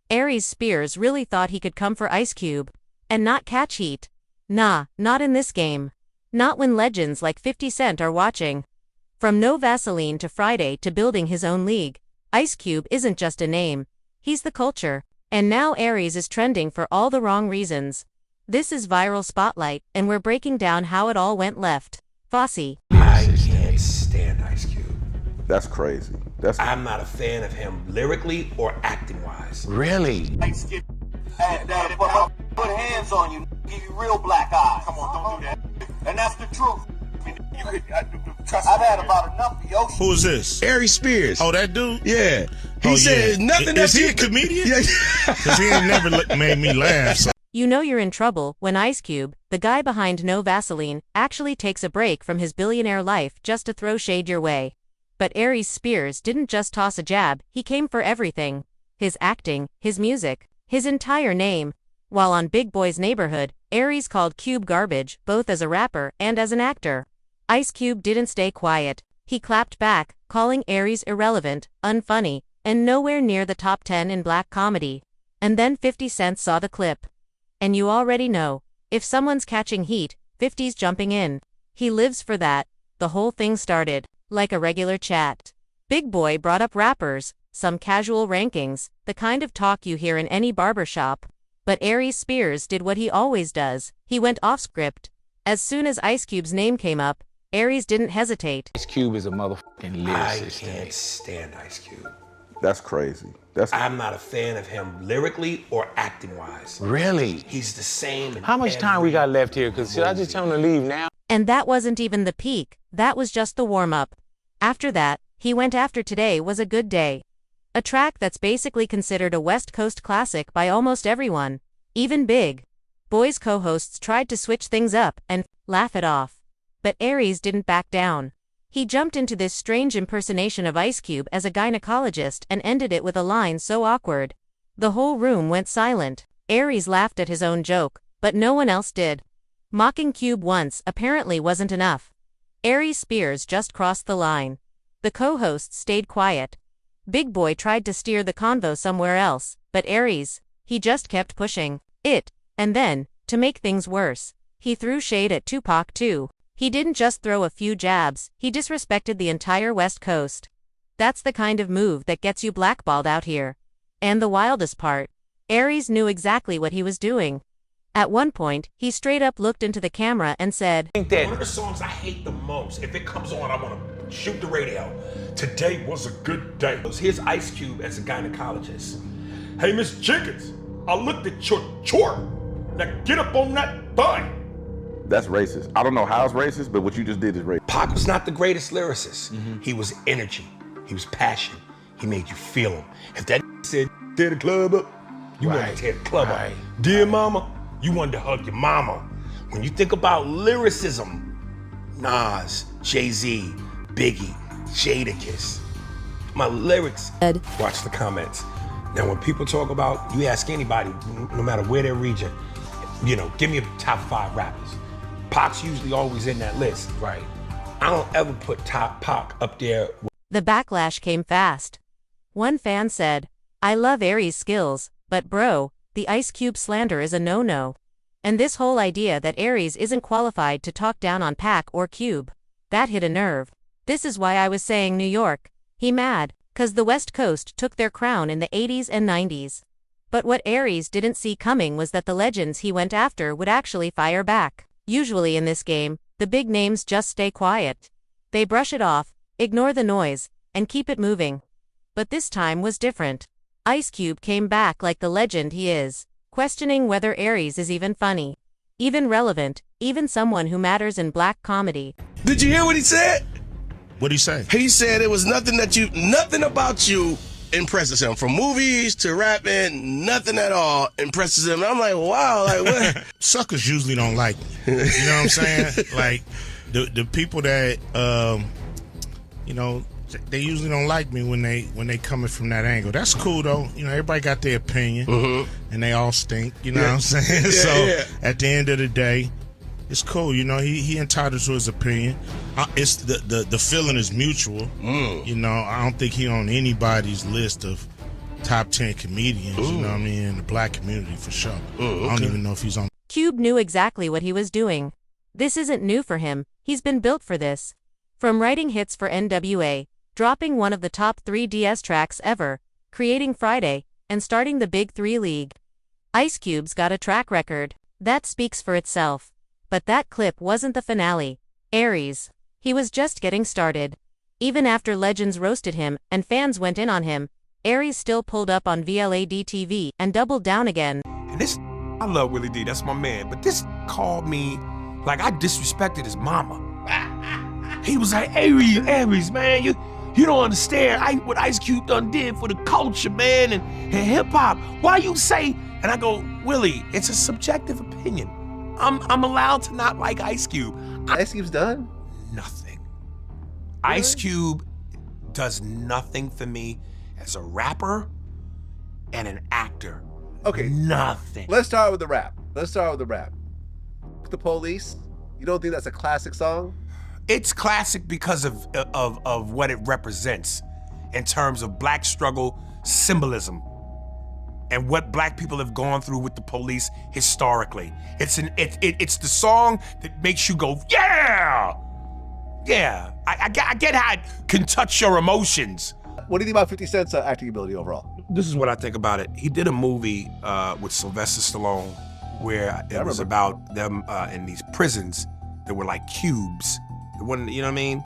Aries Spears really thought he could come for Ice Cube and not catch heat. Nah, not in this game. Not when legends like 50 Cent are watching. From No Vaseline to Friday to building his own league, Ice Cube isn't just a name. He's the culture. And now Aries is trending for all the wrong reasons. This is Viral Spotlight, and we're breaking down how it all went left. Fosse. I can't stand Ice Cube. That's crazy. I'm not a fan of him lyrically or acting-wise. Really? Put hands on you, give you real black eyes. Come on, don't do that. And that's the truth. I've had about enough of your shit. Who is this? Aries Spears. Oh, that dude? Yeah. He said nothing. Is he a comedian? Yeah. Because he ain't never made me laugh. So. You know you're in trouble when Ice Cube, the guy behind No Vaseline, actually takes a break from his billionaire life just to throw shade your way. But Aries Spears didn't just toss a jab, he came for everything. His acting, his music, his entire name. While on Big Boy's Neighborhood, Aries called Cube garbage, both as a rapper and as an actor. Ice Cube didn't stay quiet. He clapped back, calling Aries irrelevant, unfunny, and nowhere near the top 10 in black comedy. And then 50 Cent saw the clip. And you already know, if someone's catching heat, 50's jumping in. He lives for that. The whole thing started like a regular chat. Big Boy brought up rappers, some casual rankings, the kind of talk you hear in any barbershop. But Aries Spears did what he always does. He went off script. As soon as Ice Cube's name came up, Aries didn't hesitate. Ice Cube is a motherfucking lyricist. I can't stand Ice Cube. That's crazy. I'm not a fan of him lyrically or acting-wise. Really? He's the same. How much time we got left here? Because should I just tell him to leave now? And that wasn't even the peak, that was just the warm-up. After that, he went after Today Was a Good Day. A track that's basically considered a West Coast classic by almost everyone. Even Big Boy's co-hosts tried to switch things up and laugh it off. But Aries didn't back down. He jumped into this strange impersonation of Ice Cube as a gynecologist and ended it with a line so awkward. The whole room went silent. Aries laughed at his own joke, but no one else did. Mocking Cube once apparently wasn't enough. Aries Spears just crossed the line. The co-hosts stayed quiet. Big Boy tried to steer the convo somewhere else, but Aries, he just kept pushing it. And then, to make things worse, he threw shade at Tupac too. He didn't just throw a few jabs, he disrespected the entire West Coast. That's the kind of move that gets you blackballed out here. And the wildest part, Aries knew exactly what he was doing. At one point, he straight up looked into the camera and said, One of the songs I hate the most, if it comes on, I want to shoot the radio. Today was a good day. Here's Ice Cube as a gynecologist. Hey, Miss Jenkins, I looked at your chart. Now get up on that butt. That's racist. I don't know how it's racist, but what you just did is racist. Pac was not the greatest lyricist. He was energy. He was passion. He made you feel him. If that said, tear the club up, you wanted to tear the club up. Dear mama, you wanted to hug your mama. When you think about lyricism, Nas, Jay-Z, Biggie, Jadakiss, my lyrics. Watch the comments. Now when people talk about, you ask anybody, no matter where their region, you know, give me a top 5 rappers. Pac's usually always in that list. Right. I don't ever put Pac up there. The backlash came fast. One fan said, I love Aries' skills, but bro, the Ice Cube slander is a no-no. And this whole idea that Aries isn't qualified to talk down on Pac or Cube, that hit a nerve. This is why I was saying New York. He mad, 'cause the West Coast took their crown in the 80s and 90s. But what Aries didn't see coming was that the legends he went after would actually fire back. Usually in this game, the big names just stay quiet. They brush it off, ignore the noise, and keep it moving. But this time was different. Ice Cube came back like the legend he is, questioning whether Aries is even funny, even relevant, even someone who matters in black comedy. Did you hear what he said? What'd he say? He said it was nothing about you impresses him. From movies to rapping, nothing at all impresses him. And I'm like, wow, like what? Suckers usually don't like me. You know what I'm saying? Like the people that you know, they usually don't like me when they coming from that angle. That's cool though. You know, everybody got their opinion, and they all stink. You know what I'm saying? At the end of the day, it's cool. You know, he entitled to his opinion. It's the feeling is mutual. You know, I don't think he on anybody's list of top 10 comedians, you know what I mean, in the black community for sure. I don't even know if he's on. Cube knew exactly what he was doing. This isn't new for him, he's been built for this. From writing hits for N.W.A., dropping one of the top 3 DS tracks ever, creating Friday, and starting the BIG3 League. Ice Cube's got a track record. That speaks for itself. But that clip wasn't the finale. Aries. He was just getting started. Even after legends roasted him and fans went in on him, Aries still pulled up on VladTV and doubled down again. And this, I love Willie D, that's my man, but this called me like I disrespected his mama. He was like, Aries, man, you don't understand what Ice Cube done did for the culture, man, and hip hop. Why you say? And I go, Willie, it's a subjective opinion. I'm allowed to not like Ice Cube. Ice Cube's done? Nothing. Really? Ice Cube does nothing for me as a rapper and an actor. Okay. Nothing. Let's start with the rap. The Police, you don't think that's a classic song? It's classic because of what it represents in terms of black struggle symbolism and what black people have gone through with the police historically. It's the song that makes you go, yeah! Yeah, I get how it can touch your emotions. What do you think about 50 Cent's acting ability overall? This is what I think about it. He did a movie with Sylvester Stallone where it was about them in these prisons that were like cubes. The one, you know what I mean?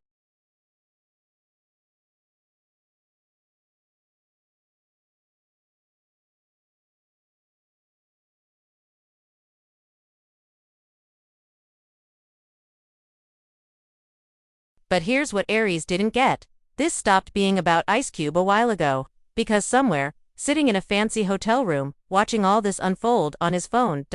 But here's what Aries didn't get. This stopped being about Ice Cube a while ago. Because somewhere, sitting in a fancy hotel room, watching all this unfold on his phone,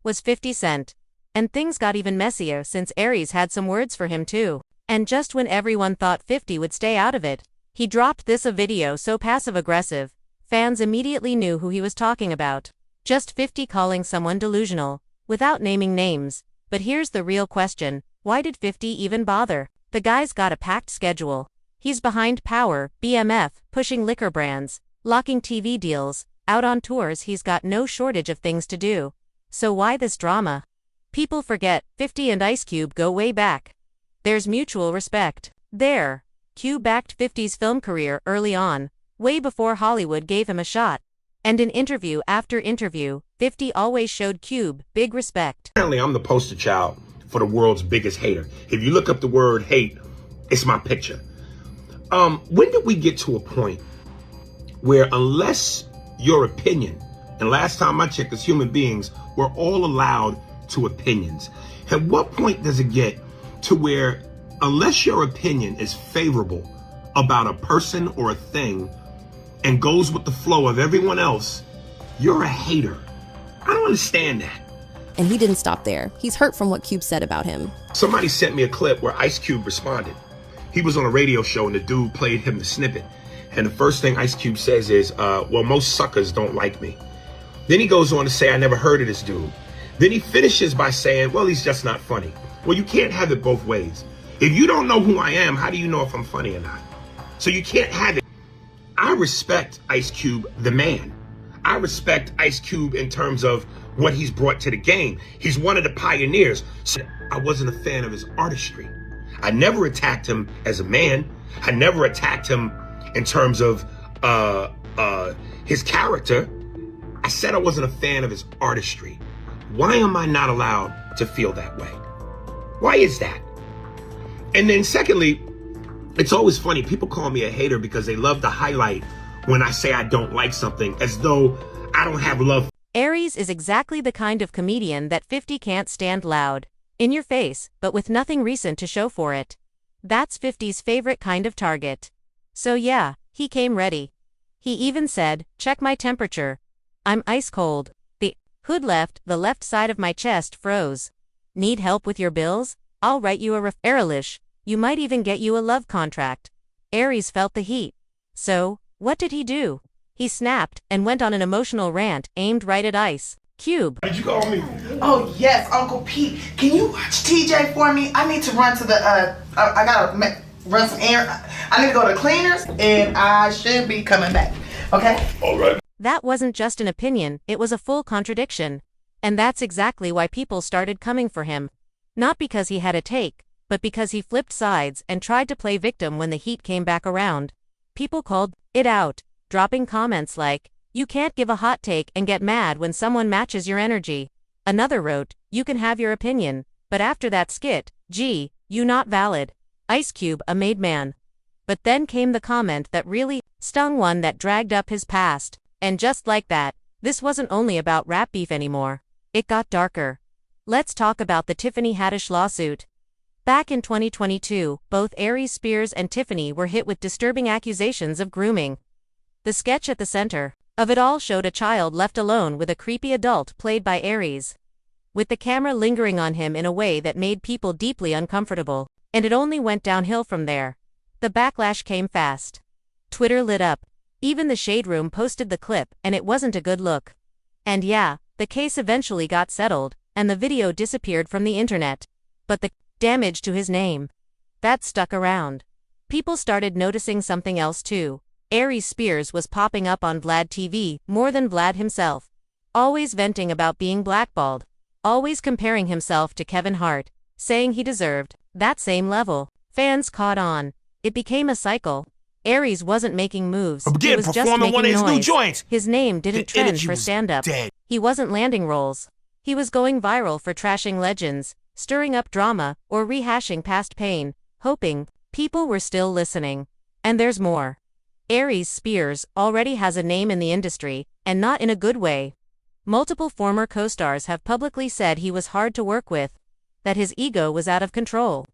was 50 Cent. And things got even messier since Aries had some words for him too. And just when everyone thought 50 would stay out of it, he dropped a video so passive-aggressive, fans immediately knew who he was talking about. Just 50 calling someone delusional, without naming names. But here's the real question, why did 50 even bother? The guy's got a packed schedule. He's behind Power, BMF, pushing liquor brands, locking TV deals, out on tours, he's got no shortage of things to do. So why this drama? People forget, 50 and Ice Cube go way back. There's mutual respect. There. Cube backed 50's film career early on, way before Hollywood gave him a shot. And in interview after interview, 50 always showed Cube big respect. Apparently, I'm the poster child for the world's biggest hater. If you look up the word hate, it's my picture. When did we get to a point where unless your opinion, and last time I checked as human beings, we're all allowed to opinions. At what point does it get to where unless your opinion is favorable about a person or a thing and goes with the flow of everyone else, you're a hater? I don't understand that. And he didn't stop there. He's hurt from what Cube said about him. Somebody sent me a clip where Ice Cube responded. He was on a radio show and the dude played him the snippet. And the first thing Ice Cube says is, well, most suckers don't like me. Then he goes on to say, I never heard of this dude. Then he finishes by saying, well, he's just not funny. Well, you can't have it both ways. If you don't know who I am, how do you know if I'm funny or not? So you can't have it. I respect Ice Cube, the man. I respect Ice Cube in terms of what he's brought to the game. He's one of the pioneers. So I wasn't a fan of his artistry. I never attacked him as a man. I never attacked him in terms of his character. I said I wasn't a fan of his artistry. Why am I not allowed to feel that way? Why is that? And then secondly, it's always funny. People call me a hater because they love to highlight when I say I don't like something as though I don't have love. Aries is exactly the kind of comedian that 50 can't stand loud, in your face, but with nothing recent to show for it. That's 50's favorite kind of target. So yeah, he came ready. He even said, check my temperature. I'm ice cold. The hood left, the left side of my chest froze. Need help with your bills? I'll write you a referralish. You might even get you a love contract. Aries felt the heat. So, what did he do? He snapped and went on an emotional rant aimed right at Ice Cube. Did you call me? Oh yes, Uncle Pete. Can you watch TJ for me? I need to run to the I gotta run some errands. I need to go to cleaners and I should be coming back. Okay? All right. That wasn't just an opinion, it was a full contradiction. And that's exactly why people started coming for him. Not because he had a take, but because he flipped sides and tried to play victim when the heat came back around. People called it out, dropping comments like, "You can't give a hot take and get mad when someone matches your energy." Another wrote, "You can have your opinion, but after that skit, gee, you not valid." Ice Cube, a made man. But then came the comment that really stung, one that dragged up his past. And just like that, this wasn't only about rap beef anymore. It got darker. Let's talk about the Tiffany Haddish lawsuit. Back in 2022, both Aries Spears and Tiffany were hit with disturbing accusations of grooming. The sketch at the center of it all showed a child left alone with a creepy adult played by Aries, with the camera lingering on him in a way that made people deeply uncomfortable, and it only went downhill from there. The backlash came fast. Twitter lit up. Even the Shade Room posted the clip, and it wasn't a good look. And yeah, the case eventually got settled, and the video disappeared from the internet. But the damage to his name, that stuck around. People started noticing something else too. Aries Spears was popping up on VladTV more than Vlad himself. Always venting about being blackballed. Always comparing himself to Kevin Hart, saying he deserved that same level. Fans caught on. It became a cycle. Aries wasn't making moves, he was just making one of his new noise. joints. His name didn't The trend energy for was stand-up. dead. He wasn't landing roles. He was going viral for trashing legends, stirring up drama, or rehashing past pain, hoping people were still listening. And there's more. Aries Spears already has a name in the industry, and not in a good way. Multiple former co-stars have publicly said he was hard to work with, that his ego was out of control,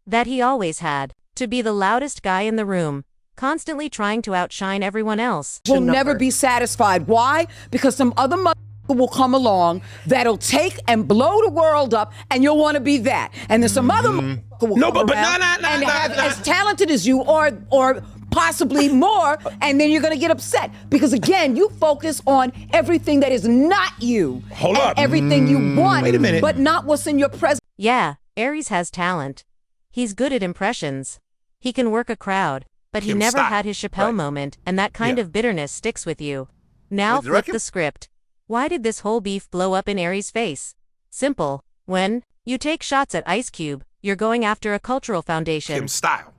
that he always had to be the loudest guy in the room, constantly trying to outshine everyone else. Will never be satisfied. Why? Because some other motherfucker will come along that'll take and blow the world up, and you'll want to be that. And then some other motherfucker will come around and have as talented as you, or possibly more, and then you're going to get upset. Because again, you focus on everything that is not you. Hold up. Everything you want, Wait a minute. but not what's in your present. Yeah, Aries has talent. He's good at impressions. He can work a crowd, but he never had his Chappelle moment, and that kind of bitterness sticks with you. Now flip the script. Why did this whole beef blow up in Aries' face? Simple. When you take shots at Ice Cube, you're going after a cultural foundation.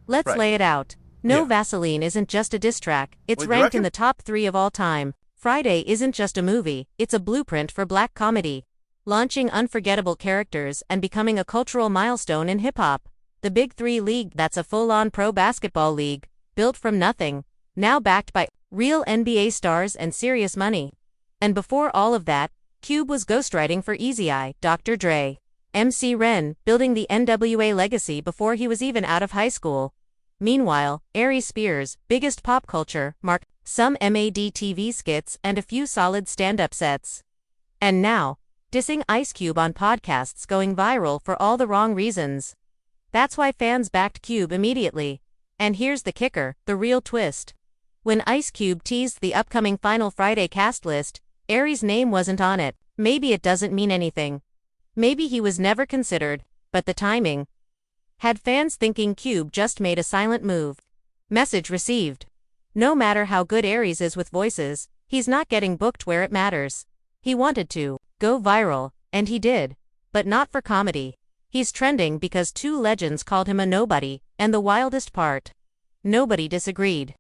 Let's lay it out. No, Vaseline isn't just a diss track, it's ranked in the top 3 of all time. Friday isn't just a movie, it's a blueprint for black comedy. Launching unforgettable characters and becoming a cultural milestone in hip-hop. The BIG3 League, that's a full-on pro basketball league, built from nothing, now backed by real N.W.A. stars and serious money. And before all of that, Cube was ghostwriting for Eazy-E, Dr. Dre, MC Ren, building the N.W.A. legacy before he was even out of high school. Meanwhile, Aries Spears, biggest pop culture, marked some MAD TV skits and a few solid stand-up sets. And now, dissing Ice Cube on podcasts, going viral for all the wrong reasons. That's why fans backed Cube immediately. And here's the kicker, the real twist. When Ice Cube teased the upcoming Final Friday cast list, Aries' name wasn't on it. Maybe it doesn't mean anything. Maybe he was never considered, but the timing had fans thinking Cube just made a silent move. Message received. No matter how good Aries is with voices, he's not getting booked where it matters. He wanted to go viral, and he did. But not for comedy. He's trending because 2 legends called him a nobody, and the wildest part, nobody disagreed.